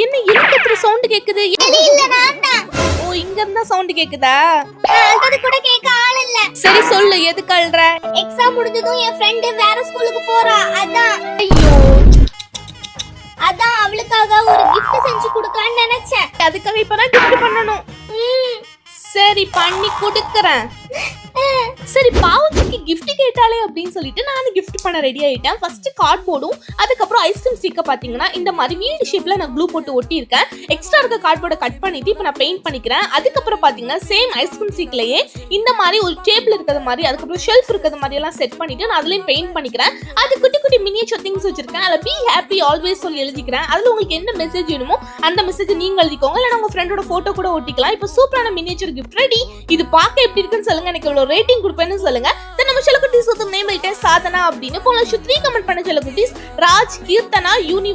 என்ன இழுக்கத்துற சவுண்ட் கேக்குது? இல்ல நான் ஓ, இங்க இருந்தா சவுண்ட் கேக்குதா? அது கூட கேட்க ஆள் இல்ல. சரி சொல்லு, எதுக்கு அழுற? எக்ஸாம் முடிஞ்சதும் என் ஃப்ரெண்ட் வேற ஸ்கூலுக்கு போறா. ஐயோ, அதான் அவளுக்காக ஒரு gift செஞ்சு கொடுக்கலாம்னு நினைச்சேன். அதுக்காக இப்பதான் gift பண்ணணும். சரி, பண்ணி கொடுக்கறேன். சரி, பாவத்துக்கு gift கேட்டாலே அப்படின்னு சொல்லிட்டு நான் gift பண்ண ரெடி ஆயிட்டேன். ஃபர்ஸ்ட் கார்ட்போர்டும் அதுக்கப்புறம் ஐஸ்கிரீம் ஸ்டிக்கை பாத்தீங்கன்னா இந்த மாதிரி வீடு ஷேப்ல நான் க்ளூ போட்டு ஒட்டி இருக்கேன். எக்ஸ்ட்ரா இருக்க கார்ட்போர்டை கட் பண்ணிட்டு இப்போ நான் பெயிண்ட் பண்ணிக்கிறேன். அதுக்கப்புறம் பாத்தீங்கன்னா சேம் ஐஸ்கிரீம் ஸ்டிக்லயே இந்த மாதிரி ஒரு டேபிள் இருக்கிறது மாதிரி, அதுக்கப்புறம் ஷெல்ஃப் இருக்கிறது மாதிரி எல்லாம் செட் பண்ணிட்டு நான் அதுலயும் பெயிண்ட் பண்ணிக்கிறேன். அது குட்டி குட்டி மினியேச்சர் திங்ஸ் வச்சிருக்கேன். அதுல பி ஹாப்பி ஆல்வேஸ் சொல்லி எழுதிக்கிறேன். அதுல உங்களுக்கு என்ன மெசேஜ் வேணுமோ அந்த மெசேஜ் நீங்க எழுதிக்கோங்க, இல்ல உங்க ஃப்ரெண்டோட போட்டோ கூட ஒட்டிக்கலாம். இப்போ சூப்பரான மினியேச்சர் கிஃப்ட் ரெடி. இது பார்க்க எப்படி இருக்குன்னு சொல்லுங்க, எனக்கு இவ்வளவு ரேட்டிங் கொடுப்பேன்னு சொல்லுங்க. தென் நம்ம செல்லக்குட்டீஸ் நேம் ஐட்டம் சாதனா அப்படின்னு போல 3 கமெண்ட் பண்ண செல்லக்குட்டீஸ் ராஜ், கீர்த்தனா, யூனி